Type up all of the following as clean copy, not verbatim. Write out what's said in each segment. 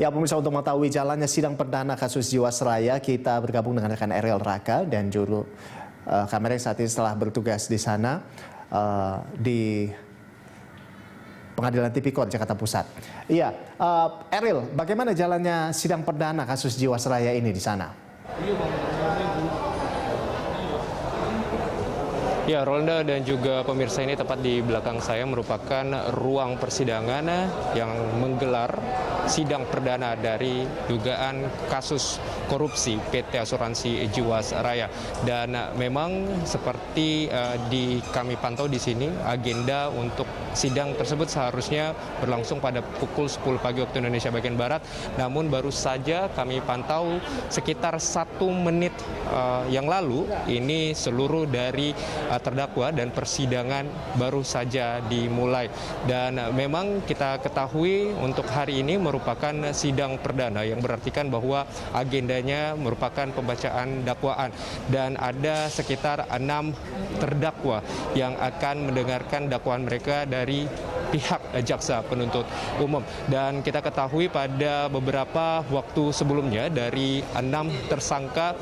Ya, pemirsa, untuk mengetahui jalannya sidang perdana kasus Jiwasraya, kita bergabung dengan rekan Ariel Raka dan juru kamera yang saat ini telah bertugas di sana di Pengadilan Tipikor Jakarta Pusat. Iya, Ariel, bagaimana jalannya sidang perdana kasus Jiwasraya ini di sana? Ya, Rolanda dan juga pemirsa, ini tepat di belakang saya merupakan ruang persidangan yang menggelar sidang perdana dari dugaan kasus korupsi PT Asuransi Jiwasraya. Dan memang seperti kami pantau di sini, agenda untuk sidang tersebut seharusnya berlangsung pada pukul 10 pagi waktu Indonesia bagian Barat. Namun baru saja kami pantau sekitar 1 menit yang lalu, ini seluruh dari terdakwa dan persidangan baru saja dimulai. Dan memang kita ketahui untuk hari ini merupakan sidang perdana, yang berartikan bahwa agendanya merupakan pembacaan dakwaan. Dan ada sekitar 6 terdakwa yang akan mendengarkan dakwaan mereka dari pihak jaksa penuntut umum. Dan kita ketahui pada beberapa waktu sebelumnya dari 6 tersangka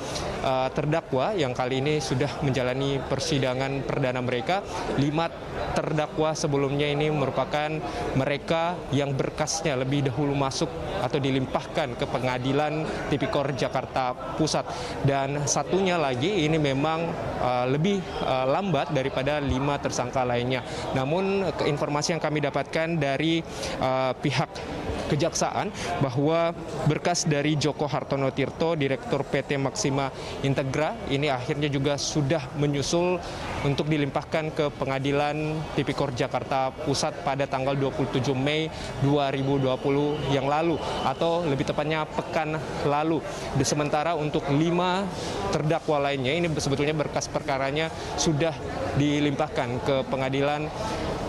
terdakwa yang kali ini sudah menjalani persidangan perdana mereka, 5 terdakwa sebelumnya ini merupakan mereka yang berkasnya lebih dahulu masuk atau dilimpahkan ke Pengadilan Tipikor Jakarta Pusat. Dan satunya lagi ini memang lebih lambat daripada 5 tersangka lainnya. Namun informasi yang kami dapatkan dari pihak kejaksaan bahwa berkas dari Joko Hartono Tirto, Direktur PT Maxima Integra, ini akhirnya juga sudah menyusul untuk dilimpahkan ke Pengadilan Tipikor Jakarta Pusat pada tanggal 27 Mei 2020 yang lalu, atau lebih tepatnya pekan lalu. Sementara untuk 5 terdakwa lainnya, ini sebetulnya berkas perkaranya sudah dilimpahkan ke Pengadilan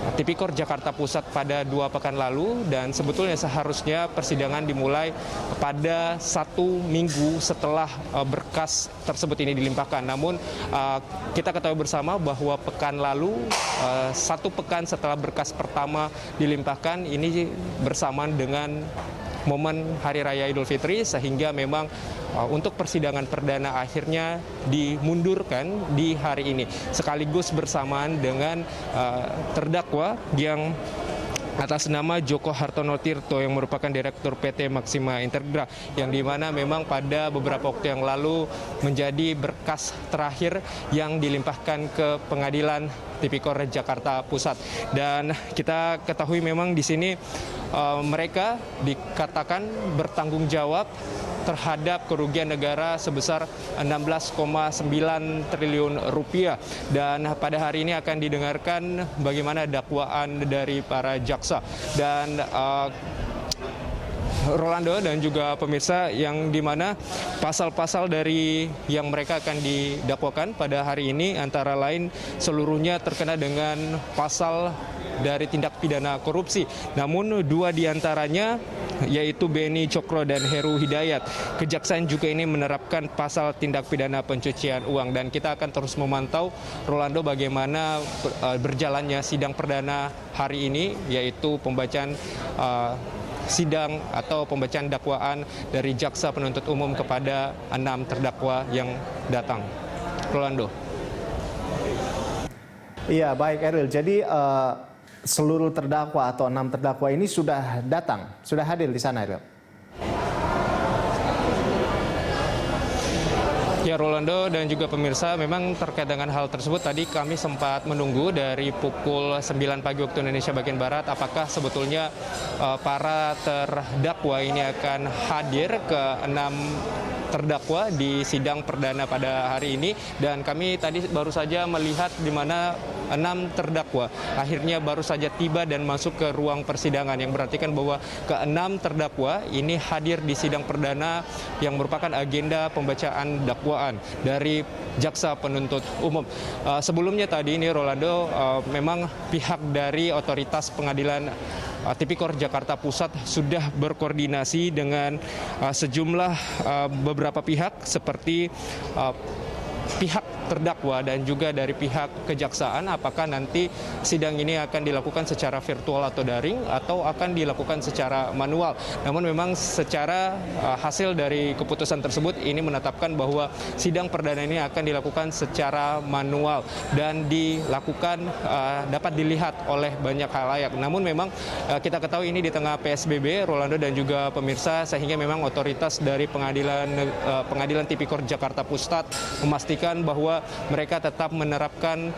Tipikor Jakarta Pusat pada 2 pekan lalu, dan sebetulnya seharusnya persidangan dimulai pada 1 minggu setelah berkas tersebut ini dilimpahkan. Namun kita ketahui bersama bahwa pekan lalu, 1 pekan setelah berkas pertama dilimpahkan, ini bersamaan dengan momen Hari Raya Idul Fitri, sehingga memang untuk persidangan perdana akhirnya dimundurkan di hari ini, sekaligus bersamaan dengan terdakwa yang atas nama Joko Hartono Tirto yang merupakan Direktur PT Maxima Integra, yang dimana memang pada beberapa waktu yang lalu menjadi berkas terakhir yang dilimpahkan ke Pengadilan Tipikor Jakarta Pusat. Dan kita ketahui memang di sini mereka dikatakan bertanggung jawab terhadap kerugian negara sebesar 16,9 triliun rupiah. Dan pada hari ini akan didengarkan bagaimana dakwaan dari para jaksa. Dan Rolando dan juga pemirsa, yang dimana pasal-pasal dari yang mereka akan didakwakan pada hari ini antara lain seluruhnya terkena dengan pasal dari tindak pidana korupsi. Namun 2 diantaranya, yaitu Beni Cokro dan Heru Hidayat, kejaksaan juga ini menerapkan pasal tindak pidana pencucian uang. Dan kita akan terus memantau, Rolando, bagaimana berjalannya sidang perdana hari ini, yaitu pembacaan sidang atau pembacaan dakwaan dari jaksa penuntut umum kepada 6 terdakwa yang datang. Rolando. Iya, baik Ariel. Jadi seluruh terdakwa atau 6 terdakwa ini sudah datang, sudah hadir di sana, Ariel? Ya, Rolando dan juga pemirsa, memang terkait dengan hal tersebut tadi kami sempat menunggu dari pukul 9 pagi waktu Indonesia bagian Barat, apakah sebetulnya para terdakwa ini akan hadir ke 6 terdakwa di sidang perdana pada hari ini. Dan kami tadi baru saja melihat di mana 6 terdakwa akhirnya baru saja tiba dan masuk ke ruang persidangan, yang berartikan bahwa ke-6 terdakwa ini hadir di sidang perdana yang merupakan agenda pembacaan dakwaan dari jaksa penuntut umum. Sebelumnya tadi ini, Rolando, memang pihak dari otoritas pengadilan Tipikor Jakarta Pusat sudah berkoordinasi dengan sejumlah beberapa pihak, seperti pihak terdakwa dan juga dari pihak kejaksaan apakah nanti sidang ini akan dilakukan secara virtual atau daring atau akan dilakukan secara manual. Namun memang secara hasil dari keputusan tersebut ini menetapkan bahwa sidang perdana ini akan dilakukan secara manual dan dilakukan dapat dilihat oleh banyak khalayak. Namun memang kita ketahui ini di tengah PSBB, Rolando dan juga pemirsa, sehingga memang otoritas dari Pengadilan Tipikor Jakarta Pusat memastikan bahwa mereka tetap menerapkan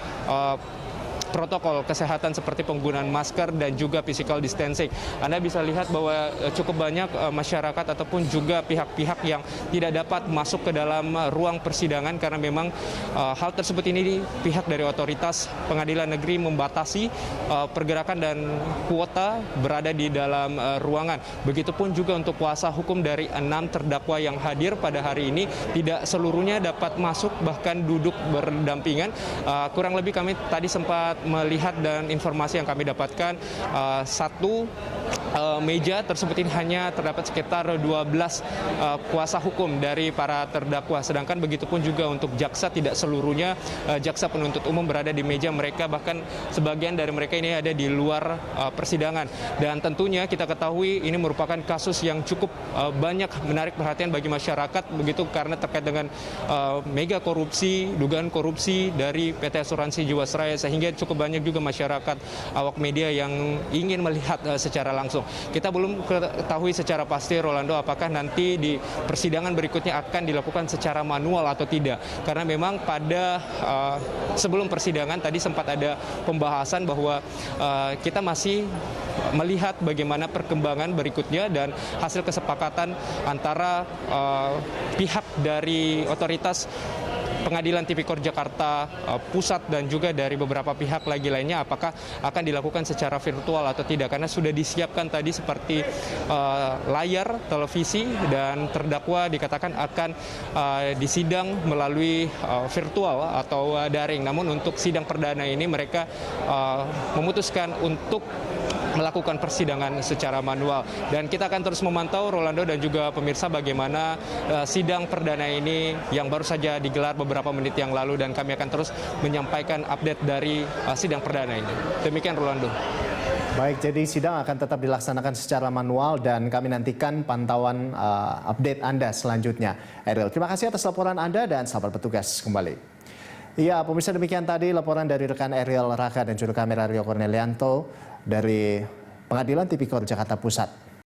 protokol kesehatan seperti penggunaan masker dan juga physical distancing. Anda bisa lihat bahwa cukup banyak masyarakat ataupun juga pihak-pihak yang tidak dapat masuk ke dalam ruang persidangan karena memang hal tersebut ini pihak dari otoritas pengadilan negeri membatasi pergerakan dan kuota berada di dalam ruangan. Begitupun juga untuk kuasa hukum dari 6 terdakwa yang hadir pada hari ini tidak seluruhnya dapat masuk bahkan duduk berdampingan. Kurang lebih kami tadi sempat melihat dan informasi yang kami dapatkan satu meja tersebut ini hanya terdapat sekitar 12 kuasa hukum dari para terdakwa. Sedangkan begitupun juga untuk jaksa tidak seluruhnya jaksa penuntut umum berada di meja mereka, bahkan sebagian dari mereka ini ada di luar persidangan. Dan tentunya kita ketahui ini merupakan kasus yang cukup banyak menarik perhatian bagi masyarakat begitu karena terkait dengan mega korupsi, dugaan korupsi dari PT Asuransi Jiwasraya, sehingga cukup banyak juga masyarakat awak media yang ingin melihat secara langsung. Kita belum ketahui secara pasti, Rolando, apakah nanti di persidangan berikutnya akan dilakukan secara manual atau tidak. Karena memang pada sebelum persidangan tadi sempat ada pembahasan bahwa kita masih melihat bagaimana perkembangan berikutnya dan hasil kesepakatan antara pihak dari otoritas Pengadilan Tipikor Jakarta Pusat dan juga dari beberapa pihak lagi lainnya apakah akan dilakukan secara virtual atau tidak, karena sudah disiapkan tadi seperti layar televisi dan terdakwa dikatakan akan disidang melalui virtual atau daring. Namun untuk sidang perdana ini mereka memutuskan untuk melakukan persidangan secara manual. Dan kita akan terus memantau, Rolando dan juga pemirsa, bagaimana sidang perdana ini yang baru saja digelar beberapa menit yang lalu, dan kami akan terus menyampaikan update dari sidang perdana ini. Demikian, Rolando. Baik, jadi sidang akan tetap dilaksanakan secara manual dan kami nantikan pantauan update Anda selanjutnya. Ariel, terima kasih atas laporan Anda dan selamat bertugas kembali. Iya, pemirsa, demikian tadi laporan dari rekan Ariel Raka dan juru kamera Rio Cornelianto dari Pengadilan Tipikor Jakarta Pusat.